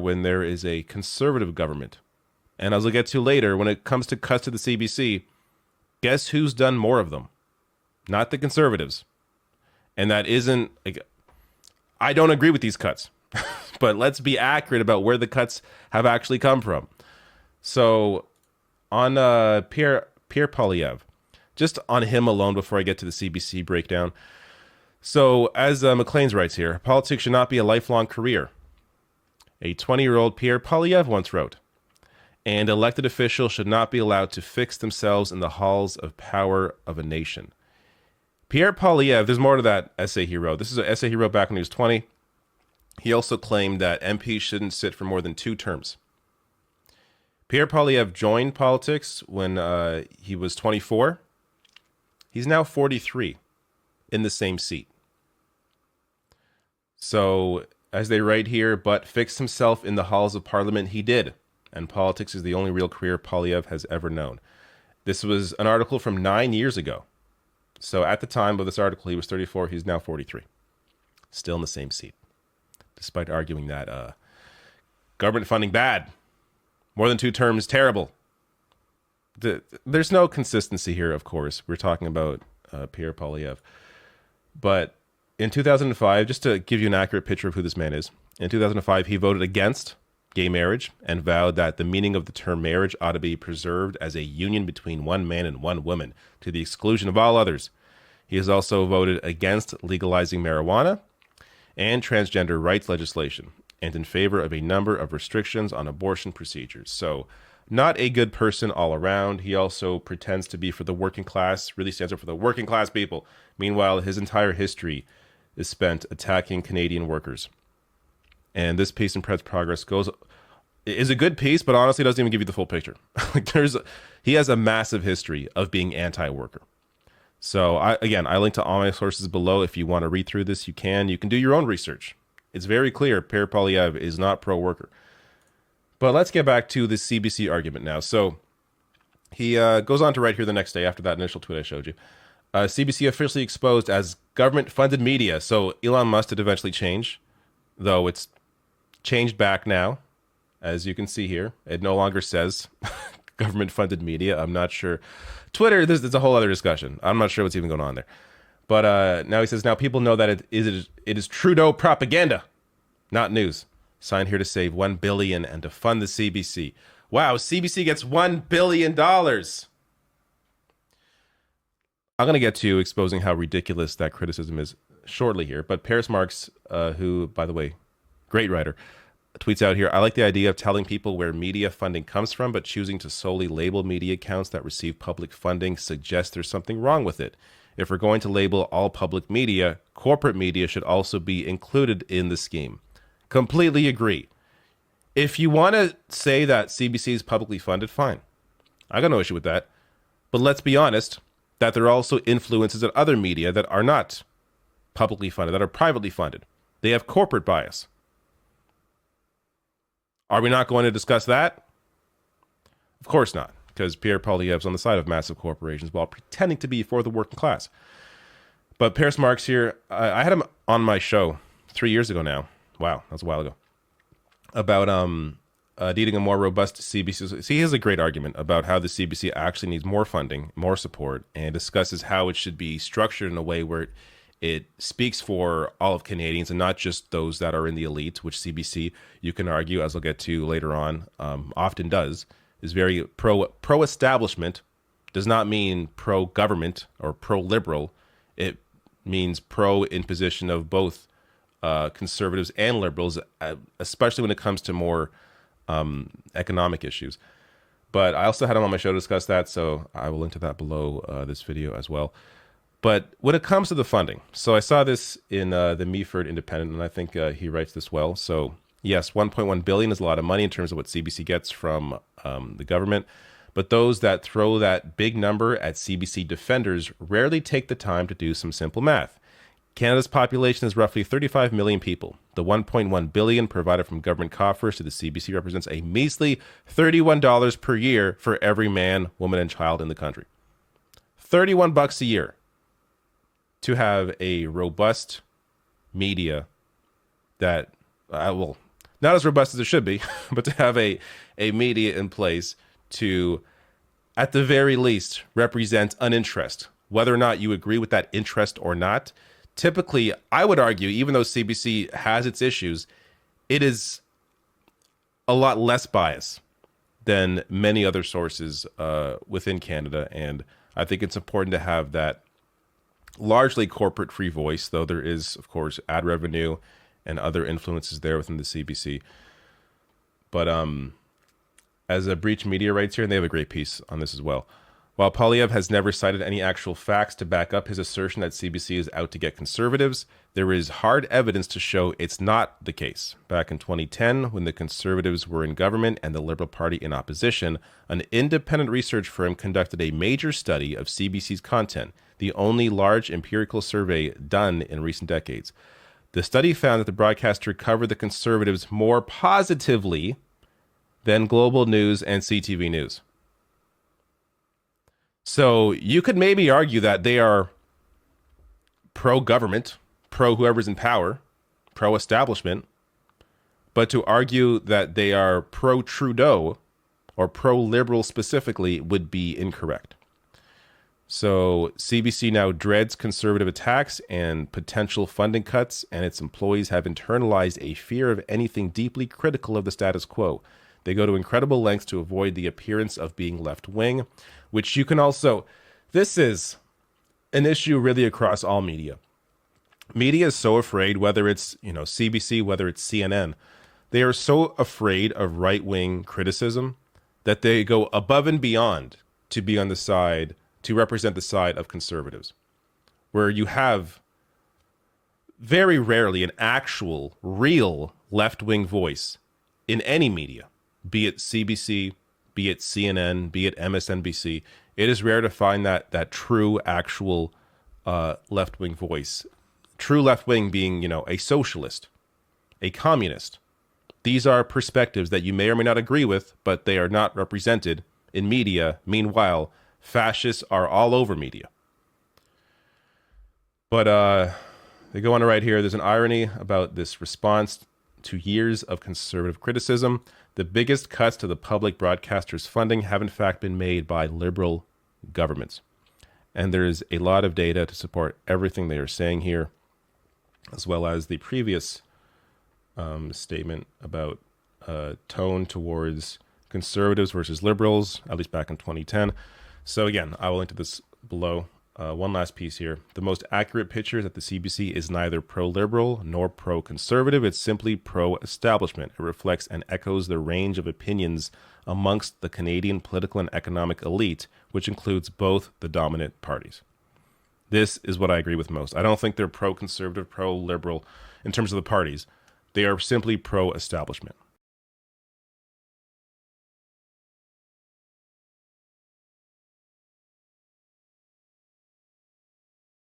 when there is a conservative government. And as I'll get to later, when it comes to cuts to the CBC, guess who's done more of them? Not the conservatives. And that isn't, like, I don't agree with these cuts, but let's be accurate about where the cuts have actually come from. So on Pierre Poilievre, just on him alone before I get to the CBC breakdown. So as McLean's writes here, politics should not be a lifelong career. A 20-year-old Pierre Poilievre once wrote, and elected officials should not be allowed to fix themselves in the halls of power of a nation. Pierre Poilievre, there's more to that essay he wrote. This is an essay he wrote back when he was 20. He also claimed that MPs shouldn't sit for more than 2 terms. Pierre Poilievre joined politics when he was 24. He's now 43 in the same seat. So, as they write here, but fixed himself in the halls of parliament, he did. And politics is the only real career Poilievre has ever known. This was an article from 9 years ago. So at the time of this article, he was 34. He's now 43. Still in the same seat. Despite arguing that government funding bad. More than 2 terms, terrible. There's no consistency here, of course. We're talking about Pierre Poilievre. But in 2005, just to give you an accurate picture of who this man is, in 2005, he voted against gay marriage and vowed that the meaning of the term marriage ought to be preserved as a union between one man and one woman to the exclusion of all others. He has also voted against legalizing marijuana and transgender rights legislation and in favor of a number of restrictions on abortion procedures. So not a good person all around. He also pretends to be for the working class, really stands up for the working class people. Meanwhile, his entire history is spent attacking Canadian workers. And this piece in Progress is a good piece, but honestly doesn't even give you the full picture. He has a massive history of being anti-worker. So I link to all my sources below. If you want to read through this, you can. You can do your own research. It's very clear Pierre Poilievre is not pro-worker. But let's get back to the CBC argument now. So he goes on to write here the next day after that initial tweet I showed you. CBC officially exposed as government-funded media. So Elon Musk did eventually change, though it's changed back now. As you can see here, it no longer says government-funded media. I'm not sure. Twitter, there's a whole other discussion. I'm not sure what's even going on there. But now he says, now people know that it is Trudeau propaganda, not news. Signed here to save $1 billion and to fund the CBC. Wow, CBC gets $1 billion. I'm going to get to exposing how ridiculous that criticism is shortly here. But Paris Marx, who, by the way, great writer, tweets out here, I like the idea of telling people where media funding comes from, but choosing to solely label media accounts that receive public funding suggests there's something wrong with it. If we're going to label all public media, corporate media should also be included in the scheme. Completely agree. If you want to say that CBC is publicly funded, fine. I got no issue with that. But let's be honest, that there are also influences of other media that are not publicly funded, that are privately funded. They have corporate bias. Are we not going to discuss that? Of course not, because Pierre Poilievre's on the side of massive corporations while pretending to be for the working class. But Paris Marx here, I had him on my show 3 years ago now. Wow, that was a while ago. About needing a more robust CBC. So he has a great argument about how the CBC actually needs more funding, more support, and discusses how it should be structured in a way where it speaks for all of Canadians and not just those that are in the elite, which CBC, you can argue, as I'll get to later on, often does, is very pro-establishment, does not mean pro-government or pro-liberal. It means pro-imposition of both conservatives and liberals, especially when it comes to more economic issues. But I also had him on my show to discuss that, so I will link to that below this video as well. But when it comes to the funding, so I saw this in the Meaford Independent, and I think he writes this well. So yes, 1.1 billion is a lot of money in terms of what CBC gets from the government. But those that throw that big number at CBC defenders rarely take the time to do some simple math. Canada's population is roughly 35 million people. The 1.1 billion provided from government coffers to the CBC represents a measly $31 per year for every man, woman, and child in the country. $31 a year to have a robust media that, Not as robust as it should be, but to have a media in place to, at the very least, represent an interest, whether or not you agree with that interest or not. Typically, I would argue, even though CBC has its issues, it is a lot less biased than many other sources within Canada. And I think it's important to have that largely corporate free voice, though there is, of course, ad revenue and other influences there within the CBC. But as a Breach Media writes here, and they have a great piece on this as well. While Poilievre has never cited any actual facts to back up his assertion that CBC is out to get conservatives, there is hard evidence to show it's not the case. Back in 2010, when the Conservatives were in government and the Liberal Party in opposition, an independent research firm conducted a major study of CBC's content, the only large empirical survey done in recent decades. The study found that the broadcaster covered the Conservatives more positively than Global News and CTV News. So you could maybe argue that they are pro-government, pro-whoever's in power, pro-establishment, but to argue that they are pro-Trudeau or pro-liberal specifically would be incorrect. So CBC now dreads conservative attacks and potential funding cuts, and its employees have internalized a fear of anything deeply critical of the status quo. They go to incredible lengths to avoid the appearance of being left-wing, which you can also... This is an issue really across all media. Media is so afraid, whether it's CBC, whether it's CNN, they are so afraid of right-wing criticism that they go above and beyond to be on the side, to represent the side of conservatives, where you have very rarely an actual, real left-wing voice in any media, be it CBC, be it CNN, be it MSNBC. It is rare to find that true, actual left-wing voice. True left-wing being, a socialist, a communist. These are perspectives that you may or may not agree with, but they are not represented in media. Meanwhile, fascists are all over media. But they go on to write here, there's an irony about this response to years of conservative criticism. The biggest cuts to the public broadcasters' funding have in fact been made by liberal governments. And there's a lot of data to support everything they are saying here, as well as the previous statement about tone towards conservatives versus liberals, at least back in 2010. So again, I will link to this below. One last piece here. The most accurate picture is that the CBC is neither pro-liberal nor pro-conservative. It's simply pro-establishment. It reflects and echoes the range of opinions amongst the Canadian political and economic elite, which includes both the dominant parties. This is what I agree with most. I don't think they're pro-conservative, pro-liberal in terms of the parties. They are simply pro-establishment.